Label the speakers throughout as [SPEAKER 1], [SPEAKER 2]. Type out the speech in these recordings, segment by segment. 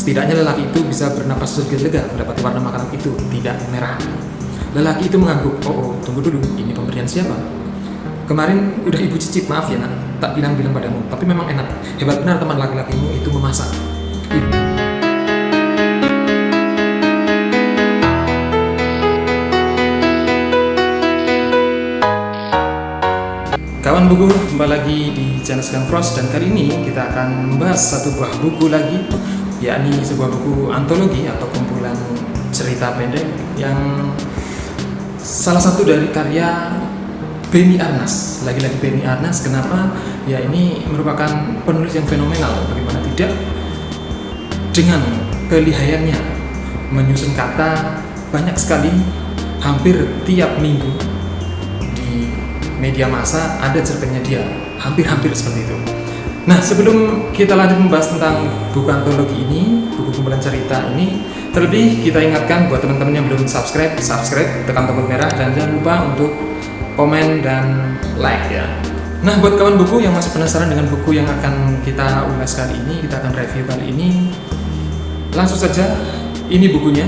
[SPEAKER 1] Setidaknya lelaki itu bisa bernapas sedikit lega mendapati warna makanan itu tidak merah. Lelaki itu mengangguk, oh tunggu dulu, ini pemberian siapa? Kemarin udah ibu cicip, maaf ya nak, tak bilang-bilang padamu, tapi memang enak. Hebat benar teman laki-lakimu itu memasak. Kawan buku, kembali lagi di channel Sedang Frost, dan kali ini kita akan membahas satu buah buku lagi, yakni sebuah buku antologi atau kumpulan cerita pendek yang salah satu dari karya Benny Arnas. Lagi-lagi Benny Arnas, kenapa? Ya ini merupakan penulis yang fenomenal, bagaimana tidak, dengan kelihayannya menyusun kata banyak sekali, hampir tiap minggu di media massa ada cerpennya dia, hampir seperti itu. Nah, sebelum kita lanjut membahas tentang buku antologi ini, buku kumpulan cerita ini, terlebih kita ingatkan buat teman-teman yang belum subscribe, tekan tombol merah, dan jangan lupa untuk komen dan like ya. Nah, buat kawan buku yang masih penasaran dengan buku yang akan kita ulas kali ini, kita akan review kali ini, langsung saja, ini bukunya.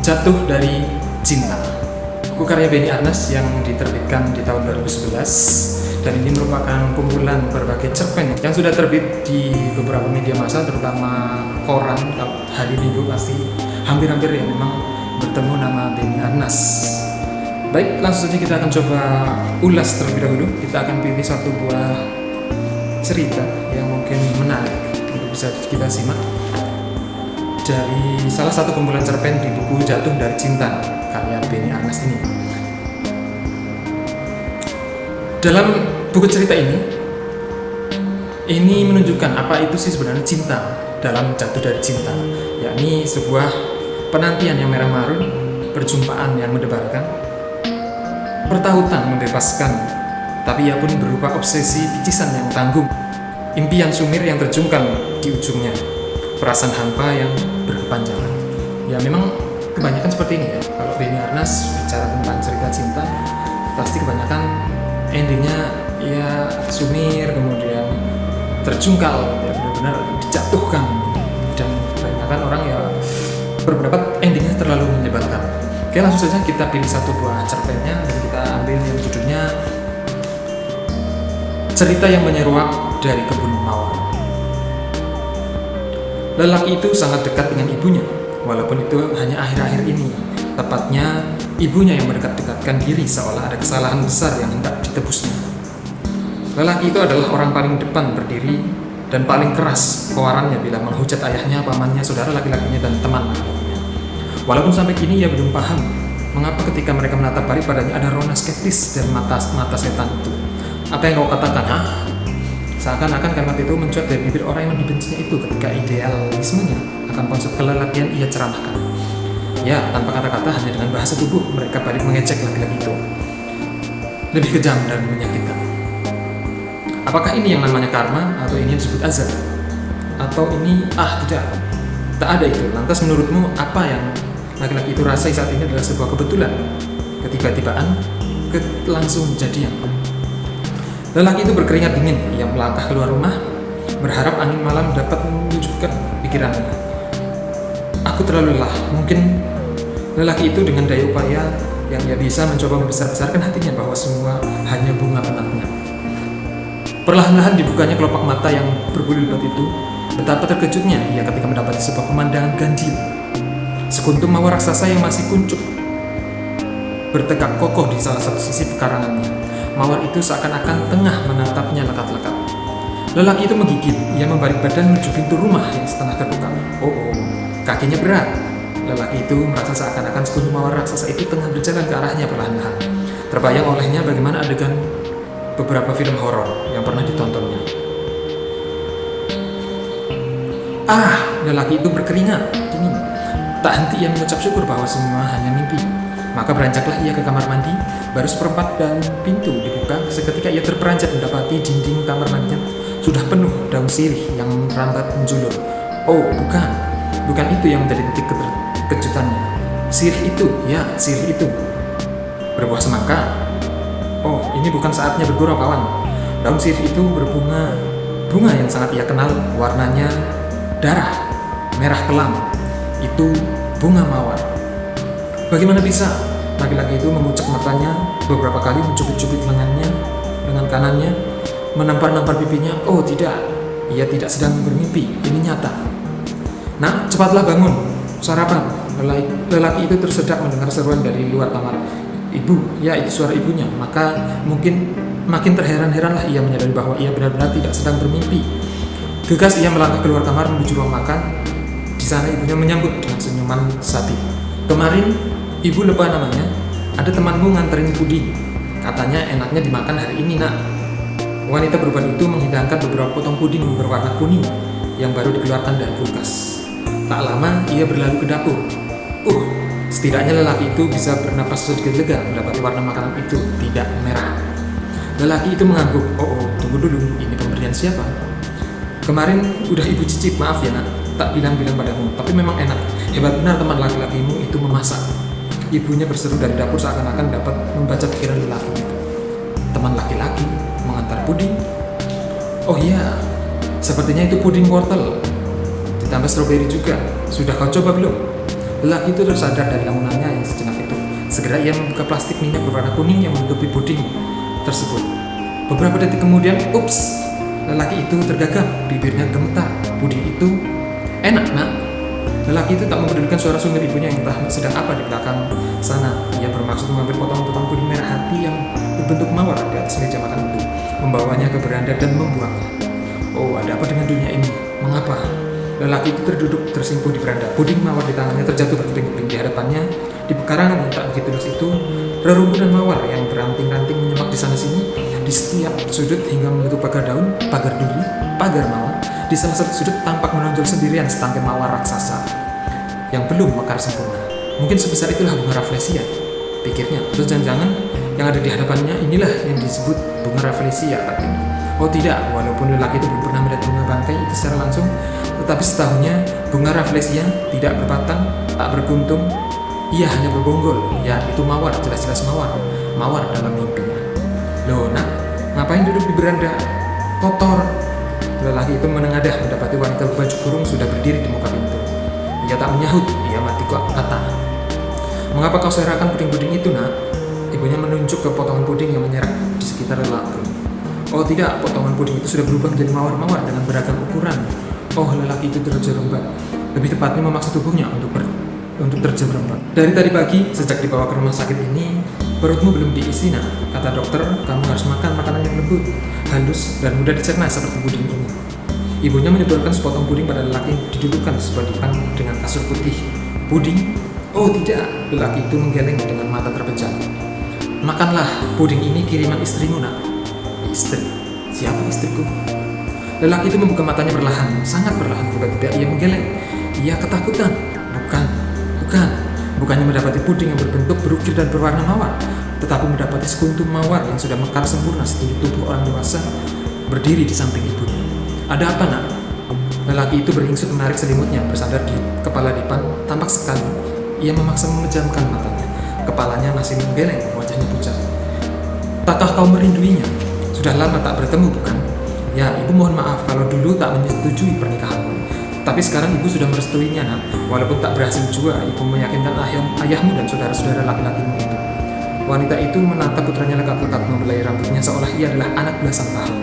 [SPEAKER 1] Jatuh dari Cinta, buku karya Benny Arnas yang diterbitkan di tahun 2011, dan ini merupakan kumpulan berbagai cerpen yang sudah terbit di beberapa media massa, terutama koran. Hari Minggu pasti hampir-hampir ya memang bertemu nama Benny Arnas. Baik, langsung saja kita akan coba ulas terlebih dahulu. Kita akan pilih satu buah cerita yang mungkin menarik untuk bisa kita simak dari salah satu kumpulan cerpen di buku Jatuh dari Cinta karya Benny Arnas ini. Dalam buku cerita ini menunjukkan apa itu sih sebenarnya cinta dalam Jatuh dari Cinta, yakni sebuah penantian yang merah marun, perjumpaan yang mendebarkan, pertautan membebaskan, tapi ia pun berupa obsesi picisan yang tanggung, impian sumir yang terjungkal di ujungnya, perasaan hampa yang berkepanjangan. Ya memang kebanyakan seperti ini ya. Kalau Benny Arnas bicara tentang cerita cinta, pasti kebanyakan endingnya ya sumir, kemudian terjungkal, ya benar-benar dijatuhkan, dan kebanyakan orang ya berpendapat endingnya terlalu menyebalkan. Oke, langsung saja kita pilih satu buah cerpennya dan kita ambil yang judulnya Cerita yang Menyeruak dari Kebun Mawar. Lelaki itu sangat dekat dengan ibunya, walaupun itu hanya akhir-akhir ini. Tepatnya, ibunya yang mendekat-dekatkan diri seolah ada kesalahan besar yang hendak ditebusnya. Lelaki itu adalah orang paling depan berdiri dan paling keras keluarannya bila menghujat ayahnya, pamannya, saudara laki-lakinya, dan teman laki-lakinya. Walaupun sampai kini ia belum paham mengapa ketika mereka menatap balik padanya ada rona skeptis dan mata setan itu. Apa yang kau katakan, hah? Seakan-akan kalimat itu mencuat dari bibir orang yang dibencinya itu ketika idealismenya akan konsep kelelakian ia ceramahkan. Ya, tanpa kata-kata, hanya dengan bahasa tubuh mereka balik mengecek laki-laki itu. Lebih kejam dan menyakitkan. Apakah ini yang namanya karma, atau ini yang disebut azab? Atau ini, tidak ada itu. Lantas menurutmu apa yang laki-laki itu rasai saat ini adalah sebuah kebetulan, ketiba-tibaan, langsung kejadian? Lelaki itu berkeringat dingin, ia melangkah keluar rumah, berharap angin malam dapat menyejukkan pikirannya. Aku terlalu lelah, mungkin lelaki itu dengan daya upaya yang ia bisa mencoba membesar-besarkan hatinya bahwa semua hanya bunga penatnya. Perlahan-lahan dibukanya kelopak mata yang berbulu-bulu itu, betapa terkejutnya ia ketika mendapati sebuah pemandangan ganjil. Sekuntum mawar raksasa yang masih kuncup bertegak kokoh di salah satu sisi pekarangannya. Mawar itu seakan-akan tengah menatapnya lekat-lekat. Lelaki itu menggigil, ia membalik badan menuju pintu rumah yang setengah terbuka. Kakinya berat. Lelaki itu merasa seakan-akan sekuntum mawar raksasa itu tengah berjalan ke arahnya perlahan-lahan. Terbayang olehnya bagaimana adegan beberapa film horor yang pernah ditontonnya. Lelaki itu berkeringat dingin. Tak henti ia mengucap syukur bahwa semua hanya mimpi. Maka beranjaklah ia ke kamar mandi, baru seperempat daun pintu dibuka, seketika ia terperanjat mendapati dinding kamar mandinya sudah penuh daun sirih yang merambat menjulur. Bukan itu yang menjadi titik kejutannya. Sirih itu, berbuah semangka. Oh, ini bukan saatnya bergurau kawan. Daun sirih itu berbunga, bunga yang sangat ia kenal, warnanya darah, merah kelam. Itu bunga mawar. Bagaimana bisa? Laki-laki itu memucuk matanya beberapa kali, mencubit-cubit lengannya dengan kanannya, menampar-nampar pipinya. Oh tidak, ia tidak sedang bermimpi, ini nyata. Nak, cepatlah bangun, sarapan. Lelaki itu tersedak mendengar seruan dari luar kamar. Ibu, ya itu suara ibunya. Maka mungkin makin terheran-heranlah ia menyadari bahwa ia benar-benar tidak sedang bermimpi. Gegas ia melangkah keluar kamar menuju ruang makan. Di sana ibunya menyambut dengan senyuman sapi. Kemarin, ibu lupa namanya, ada temanmu nganterin puding. Katanya enaknya dimakan hari ini, nak. Wanita beruban itu menghidangkan beberapa potong puding berwarna kuning yang baru dikeluarkan dari kulkas. Tak lama, ia berlalu ke dapur. Setidaknya lelaki itu bisa bernapas sedikit lega mendapati warna makanan itu tidak merah. Lelaki itu mengangguk. Tunggu dulu, ini pemberian siapa? Kemarin udah ibu cicip, maaf ya nak, tak bilang-bilang padamu, tapi memang enak. Hebat benar teman laki-lakimu itu memasak. Ibunya berseru dari dapur seakan-akan dapat membaca pikiran lelaki itu. Teman laki-laki mengantar puding? Oh iya, sepertinya itu puding wortel. Ditambah stroberi juga. Sudah kau coba belum? Lelaki itu tersadar dari lamunannya yang sejenak itu. Segera ia membuka plastik minyak berwarna kuning yang menutupi puding tersebut. Beberapa detik kemudian, lelaki itu tergagap, bibirnya gemetar. Puding itu enak, nak. Lelaki itu tak mempedulikan suara sumber ibunya yang entah sedang apa di belakang sana. Ia bermaksud mengambil potong-potong puding merah hati yang berbentuk mawar di atas meja makan itu, membawanya ke beranda dan membuangnya. Oh, ada apa dengan dunia ini? Mengapa? Lelaki itu terduduk tersimpuh di beranda. Puding mawar di tangannya terjatuh berkeping-keping di hadapannya. Di pekarangan yang tak begitu luas itu, rerumpunan mawar yang beranting-ranting menyemak di sana-sini, di setiap sudut hingga menutup pagar daun, pagar duri, pagar mawar. Di salah satu sudut tampak menonjol sendirian setangkai mawar raksasa yang belum mekar sempurna. Mungkin sebesar itulah bunga rafflesia, pikirnya. Terus jangan-jangan yang ada di hadapannya inilah yang disebut bunga rafflesia katanya. Oh tidak, walaupun lelaki itu belum pernah melihat bunga bangkai itu secara langsung, tetapi setahunya bunga rafflesia tidak berbatang, tak berkuntung, ia hanya berbonggol. Ya, itu mawar, jelas-jelas mawar. Mawar dalam mimpinya. Loh, nak, ngapain duduk di beranda? Kotor. Lelaki itu menengadah mendapati wanita berbaju kurung sudah berdiri di muka pintu. Ia tak menyahut, ia mati kata. Mengapa kau serahkan puding-puding itu, nak? Ibunya menunjuk ke potongan puding yang menyerak di sekitar lelaki. Oh tidak, potongan puding itu sudah berubah menjadi mawar-mawar dengan beragam ukuran. Oh, lelaki itu terjerembab. Lebih tepatnya memaksa tubuhnya untuk terjerembab. Dari tadi pagi, sejak dibawa ke rumah sakit ini, perutmu belum diisi, nak. Kata dokter, kamu harus makan makanan yang lembut, halus, dan mudah dicerna seperti puding ini. Ibunya menyodorkan sepotong puding pada lelaki yang didudukkan di sebuah dipan dengan kasur putih. Puding? Oh tidak, lelaki itu menggeleng dengan mata terpejam. Makanlah, puding ini kiriman istrimu, nak. Istri? Siapa istriku? Lelaki itu membuka matanya perlahan, sangat perlahan, bukan tidak ia menggeleng. Ia ketakutan. Bukannya mendapati puding yang berbentuk berukir dan berwarna mawar, tetapi mendapati sekuntum mawar yang sudah mekar sempurna setinggi tubuh orang dewasa berdiri di samping ibunya. Ada apa, nak? Lelaki itu beringsut menarik selimutnya, bersandar di kepala dipan. Tampak sekali ia memaksa memejamkan matanya. Kepalanya masih menggeleng, wajahnya pucat. Takkah kau merinduinya? Sudah lama tak bertemu, bukan? Ya, ibu mohon maaf kalau dulu tak menyetujui pernikahanmu. Tapi sekarang ibu sudah merestuinya, nak. Walaupun tak berhasil juga, ibu meyakinkan ayahmu dan saudara-saudara laki-lakimu itu. Wanita itu menatap putranya lekap-lekap membelai rambutnya seolah ia adalah anak belasan tahun.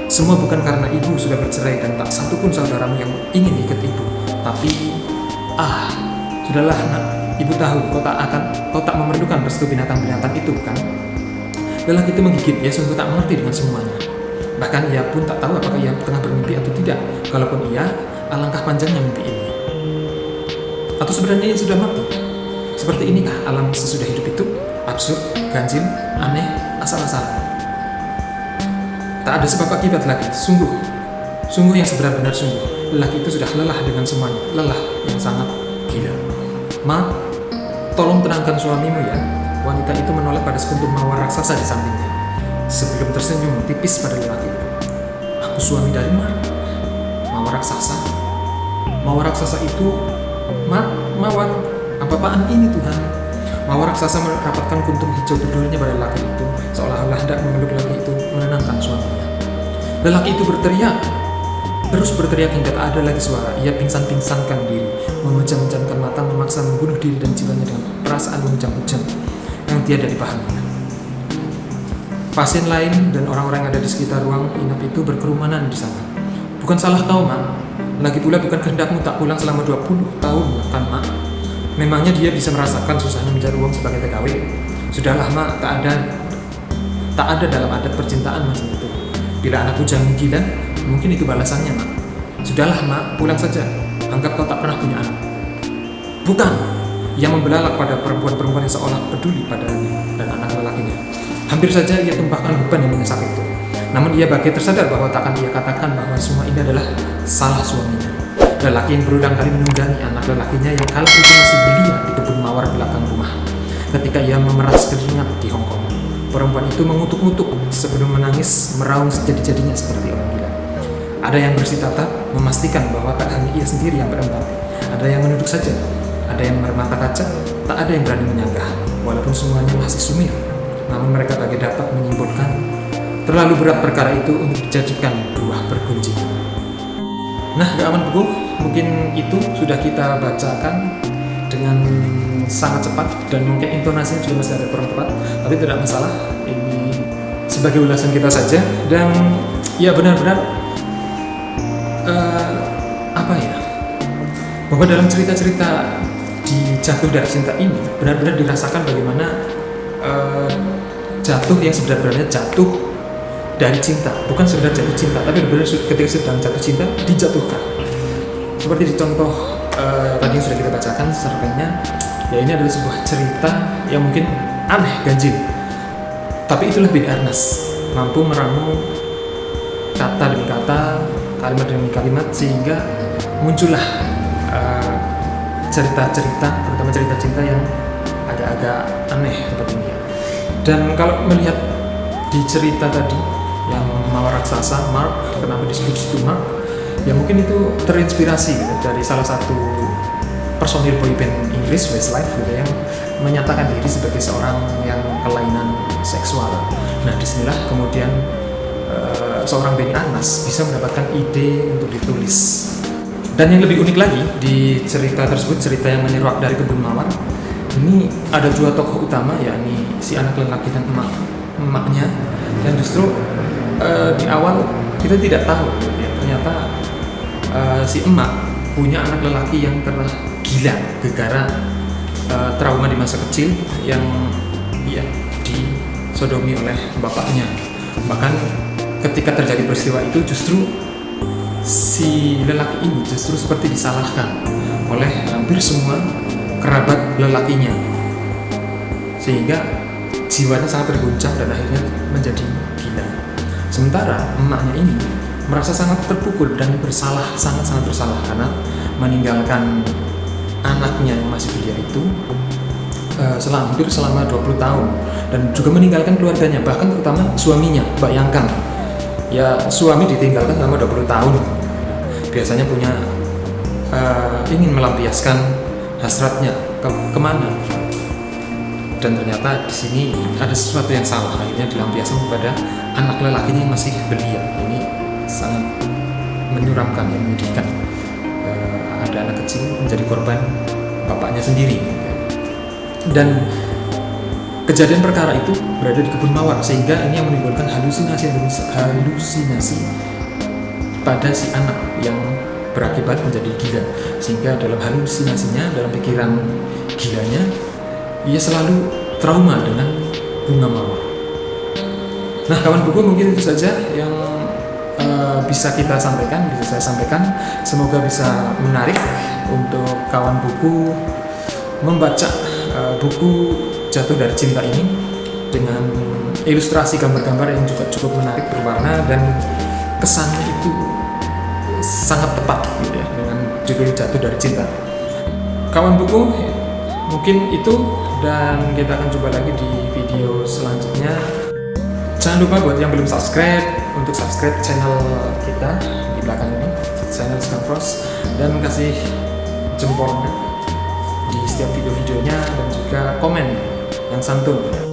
[SPEAKER 1] Semua bukan karena ibu sudah bercerai dan tak satupun saudaramu yang ingin ikut ibu. Tapi, sudahlah, nak. Ibu tahu kau tak memerlukan restu binatang-binatang itu, bukan? Lelaki itu menggigit, ia sungguh tak mengerti dengan semuanya. Bahkan ia pun tak tahu apakah ia tengah bermimpi atau tidak. Kalaupun iya, alangkah panjangnya mimpi ini. Atau sebenarnya ia sudah mati? Seperti inikah alam sesudah hidup itu? Absurd, ganjil, aneh, asal-asalan. Tak ada sebab akibat lagi, sungguh yang sebenar-benar sungguh. Lelaki itu sudah lelah dengan semuanya, lelah yang sangat gila. Ma, tolong tenangkan suamimu ya. Wanita itu menoleh pada sekuntum mawar raksasa di sampingnya, sebelum tersenyum tipis pada lelaki itu. Aku suami dari mana? Mawar raksasa? Mawar raksasa itu? Mawar? Apa-apaan ini, Tuhan? Mawar raksasa merapatkan kuntum hijau berdurinya pada lelaki itu, seolah-olah hendak memeluk lelaki itu menenangkan suaminya. Lelaki itu terus berteriak hingga tak ada lagi suara. Ia pingsan-pingsankan diri, memejam-memejamkan mata, memaksa membunuh diri dan jiwanya dengan perasaan menghujam-hujam yang tiada dipahaminya. Pasien lain dan orang-orang yang ada di sekitar ruang inap itu berkerumunan di sana. Bukan salah kau, Mak. Lagi pula bukan kehendakmu tak pulang selama 20 tahun, kan, Mak? Memangnya dia bisa merasakan susahnya mencari uang sebagai TKW? Sudahlah, Mak, tak ada dalam adat percintaan macam itu. Bila anakku jamin gila, mungkin itu balasannya, Mak. Sudahlah, Mak, pulang saja. Anggap kau tak pernah punya anak. Bukan. Ia membelalak pada perempuan-perempuan yang seolah peduli padanya dan anak lelakinya. Hampir saja ia tumpahkan beban yang menyesak itu. Namun ia bagai tersadar bahwa takkan ia katakan bahwa semua ini adalah salah suaminya. Lelaki yang berulang kali menunggangi anak lelakinya yang kala itu masih belia di kebun mawar belakang rumah. Ketika ia memeras keringat di Hong Kong, perempuan itu mengutuk-ngutuk sebelum menangis meraung sejadi-jadinya seperti orang gila. Ada yang bersih-tatap memastikan bahwa tak hanya ia sendiri yang berempat. Ada yang menunduk saja, ada yang bermata kaca, tak ada yang berani menyanggah. Walaupun semuanya masih sumir, namun mereka bagi dapat menyimpulkan terlalu berat perkara itu untuk dijadikan buah bergunjing. Nah, kawan buku, mungkin itu sudah kita bacakan dengan sangat cepat dan mungkin intonasinya juga masih ada kurang tepat, tapi tidak masalah. Ini sebagai ulasan kita saja dan ya benar-benar bahwa dalam cerita-cerita di Jatuh dari Cinta ini benar-benar dirasakan bagaimana jatuh yang sebenarnya jatuh dari cinta, bukan sekedar jatuh cinta, tapi benar-benar ketika sedang jatuh cinta dijatuhkan. Seperti di contoh tadi yang sudah kita bacakan cerpennya, ya ini adalah sebuah cerita yang mungkin aneh, ganjil, tapi itu lebih Ernest, mampu meramu kata demi kata, kalimat demi kalimat, sehingga muncullah cerita-cerita, terutama cerita cinta yang agak-agak aneh seperti ini. Dan kalau melihat di cerita tadi yang Mawar Raksasa, Mark, kenapa disebut itu Mark? Ya mungkin itu terinspirasi gitu, dari salah satu personil boyband Inggris, Westlife gitu, yang menyatakan diri sebagai seorang yang kelainan seksual. Nah, disinilah kemudian seorang Benny Arnas bisa mendapatkan ide untuk ditulis. Dan yang lebih unik lagi di cerita tersebut, cerita yang menyeruak dari kebun mawar, ini ada dua tokoh utama, yakni si anak lelaki dan emaknya. Dan justru di awal kita tidak tahu ya, ternyata si emak punya anak lelaki yang telah gila gara-gara trauma di masa kecil yang ya disodomi oleh bapaknya. Bahkan ketika terjadi peristiwa itu justru si lelaki ini justru seperti disalahkan oleh hampir semua kerabat lelakinya, sehingga jiwanya sangat terguncang dan akhirnya menjadi gila. Sementara emaknya ini merasa sangat terpukul dan sangat bersalah karena meninggalkan anaknya yang masih belia itu hampir selama 20 tahun dan juga meninggalkan keluarganya, bahkan terutama suaminya, bayangkan ya, suami ditinggalkan selama 20 tahun, biasanya punya ingin melampiaskan hasratnya kemana, dan ternyata di sini ada sesuatu yang salah, akhirnya dilampiaskan kepada anak lelakinya yang masih belia. Ini sangat menyuramkan, menyedihkan. Ada anak kecil menjadi korban bapaknya sendiri, dan kejadian perkara itu berada di kebun mawar, sehingga ini yang menimbulkan halusinasi pada si anak yang berakibat menjadi gila, sehingga dalam halusinasinya, dalam pikiran gilanya, ia selalu trauma dengan bunga mawar. Nah, kawan buku, mungkin itu saja yang bisa kita sampaikan, bisa saya sampaikan. Semoga bisa menarik untuk kawan buku membaca buku Jatuh dari Cinta ini dengan ilustrasi gambar-gambar yang juga cukup menarik, berwarna, dan kesannya itu sangat tepat gitu ya, dengan judul Jatuh dari Cinta. Kawan buku, mungkin itu, dan kita akan coba lagi di video selanjutnya. Jangan lupa buat yang belum subscribe untuk subscribe channel kita di belakang ini, channel Skamfros, dan kasih jempolnya di setiap video-videonya dan juga komen yang santun.